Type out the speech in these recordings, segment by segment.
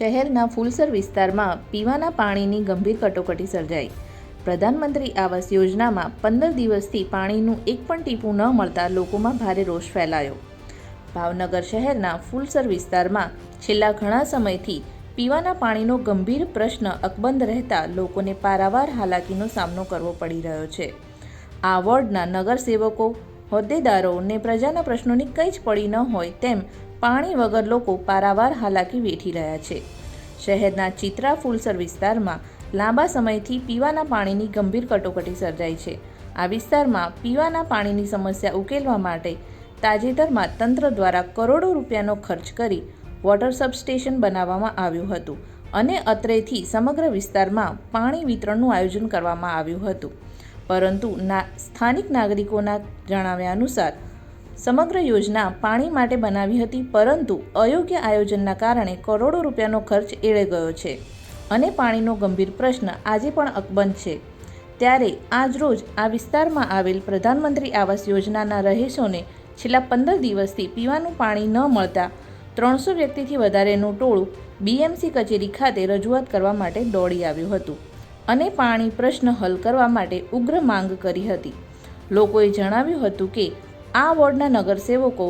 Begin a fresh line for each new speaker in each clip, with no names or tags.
શહેરના ફૂલસર વિસ્તારમાં પીવાના પાણીની ગંભીર કટોકટી સર્જાઈ। પ્રધાનમંત્રી આવાસ યોજનામાં 15 દિવસથી પાણીનું એક પણ ટીપું ન મળતા લોકોમાં ભારે રોષ ફેલાયો। ભાવનગર શહેરના ફૂલસર વિસ્તારમાં છેલ્લા ઘણા સમયથી પીવાના પાણીનો ગંભીર પ્રશ્ન અકબંધ રહેતા લોકોને પારાવાર હાલાકીનો સામનો કરવો પડી રહ્યો છે। આ વોર્ડના નગરસેવકો, હોદ્દેદારો ને પ્રજાના પ્રશ્નોની કંઈ જ પડી ન હોય તેમ પાણી વગર લોકો પારાવાર હાલાકી વેઠી રહ્યા છે। શહેરના ચિત્રા ફૂલસર વિસ્તારમાં લાંબા સમયથી પીવાના પાણીની ગંભીર કટોકટી સર્જાઈ છે। આ વિસ્તારમાં પીવાના પાણીની સમસ્યા ઉકેલવા માટે તાજેતરમાં તંત્ર દ્વારા કરોડો રૂપિયાનો ખર્ચ કરી વોટર સબસ્ટેશન બનાવવામાં આવ્યું હતું અને અત્રેથી સમગ્ર વિસ્તારમાં પાણી વિતરણનું આયોજન કરવામાં આવ્યું હતું, પરંતુ સ્થાનિક નાગરિકોના જણાવ્યા અનુસાર સમગ્ર યોજના પાણી માટે બનાવી હતી, પરંતુ અયોગ્ય આયોજનના કારણે કરોડો રૂપિયાનો ખર્ચ એળે ગયો છે અને પાણીનો ગંભીર પ્રશ્ન આજે પણ અકબંધ છે। ત્યારે આજરોજ આ વિસ્તારમાં આવેલ પ્રધાનમંત્રી આવાસ યોજનાના રહીશોને છેલ્લા 15 દિવસથી પીવાનું પાણી ન મળતા 300 વ્યક્તિથી વધારેનું ટોળું BMC કચેરી ખાતે રજૂઆત કરવા માટે દોડી આવ્યું હતું અને પાણી પ્રશ્ન હલ કરવા માટે ઉગ્ર માંગ કરી હતી। લોકોએ જણાવ્યું હતું કે આ વોર્ડના નગરસેવકો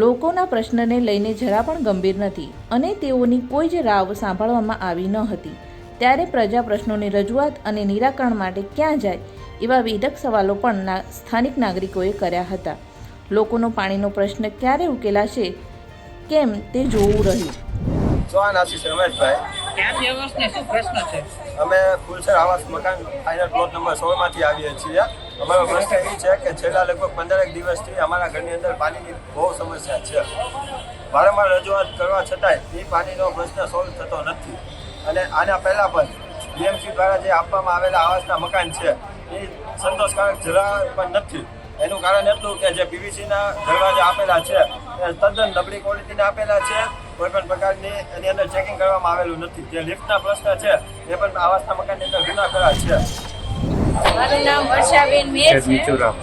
લોકોના પ્રશ્નને લઈને જરા પણ ગંભીર નથી અને તેઓની કોઈ જ રાવ સાંભળવામાં આવી ન હતી। ત્યારે પ્રજા પ્રશ્નોની રજૂઆત અને નિરાકરણ માટે ક્યાં જાય એવા વેધક સવાલો પણ સ્થાનિક નાગરિકોએ કર્યા હતા। લોકોનો પાણીનો પ્રશ્ન ક્યારે ઉકેલાશે કેમ તે જોવું રહ્યું।
ચૌહાણ આશીષ રમેશભાઈ,
ક્યાંથી આવાસને શું પ્રશ્ન છે?
અમે ફૂલસર આવાસ મકાન ફાઇનલ પ્લોટ નંબર 16 માંથી આવીએ છીએ। અમારો પ્રશ્ન એ છે કે છેલ્લા લગભગ 15 દિવસથી અમારા ઘરની અંદર પાણીની બહુ સમસ્યા છે। વારંવાર રજૂઆત કરવા છતાંય એ પાણીનો પ્રશ્ન સોલ્વ થતો નથી અને આના પહેલાં પણ BMC દ્વારા જે આપવામાં આવેલા આવાસના મકાન છે એ સંતોષકારક જરા પણ નથી। એનું કારણ એટલું કે જે PVCના દરવાજા આપેલા છે એ તદ્દન નબળી ક્વોલિટીના આપેલા છે। કોઈ પણ પ્રકારની એની અંદર ચેકિંગ કરવામાં આવેલું નથી। જે લિફ્ટના પ્રશ્ન છે એ પણ આવાસના મકાનની અંદર ગુના કરા છે।
મારું નામ વર્ષાબેન મેર છે।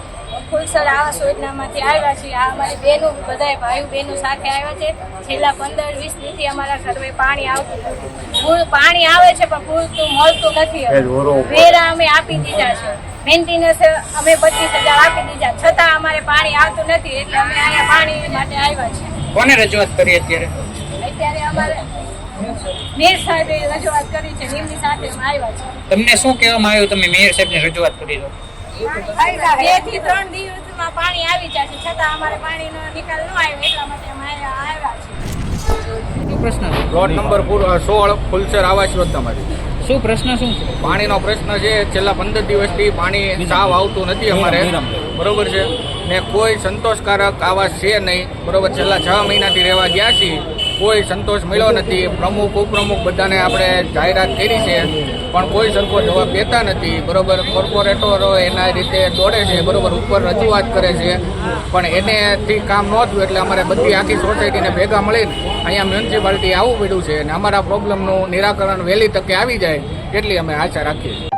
ફૂલસર આવાસ યોજનામાંથી આવ્યા છીએ। આ અમારી બહેનો, બધા ભાઈઓ બહેનો સાથે આવ્યા છે। છેલ્લા 15-20 દીથી અમારા ઘરે પાણી આવતું નથી। પાણી આવે છે પણ પૂરતું મળતું નથી। વેરા અમે આપી દીધા છે, મેન્ટેનન્સ અમે 25,000 આપી દીધા, છતાં અમારે પાણી આવતું નથી, એટલે અમે અહીંયા પાણી માટે આવ્યા છીએ।
કોને રજૂઆત કરી અત્યારે?
અત્યારે અમારે મેયર સાહેબે રજૂઆત કરી છે, એમની સાથે અમે આવ્યા છીએ।
તમને શું કહેવામાં આવ્યું તમે મેયર સાહેબને રજૂઆત કરી દો?
2 થી 3 દિવસમાં પાણી આવી જશે, છતાં અમારે પાણીનો નિકાલ ન આવ્યો, એટલા માટે અમે આવ્યા છીએ।
શું પ્રશ્ન છે?
પ્લોટ નંબર 16 ફૂલસર આવાસ યોજનામાંથી
શું પ્રશ્ન શું છે?
પાણીનો પ્રશ્ન છે। છેલ્લા 15 દિવસથી પાણી સાવ આવતું નથી અમારે, બરોબર છે, ને કોઈ સંતોષકારક આવાસ છે નહીં, બરોબર। છેલ્લા 6 મહિનાથી રહેવા ગયા છીએ, કોઈ સંતોષ મળ્યો નથી। પ્રમુખ, ઉપપ્રમુખ બધાને આપણે જાહેરાત કરી છે પણ કોઈ સરખો જવાબ દેતા નથી, બરોબર। કોર્પોરેટરો એના રીતે દોડે છે, બરોબર, ઉપર રજૂઆત કરે છે પણ એનેથી કામ ન થયું એટલે અમારે બધી આખી સોસાયટીને ભેગા મળીને અહીંયા મ્યુનિસિપાલિટી આવવું પડ્યું છે અને અમારા પ્રોબ્લેમનું નિરાકરણ વહેલી તકે આવી જાય એટલી અમે આશા રાખીએ છીએ।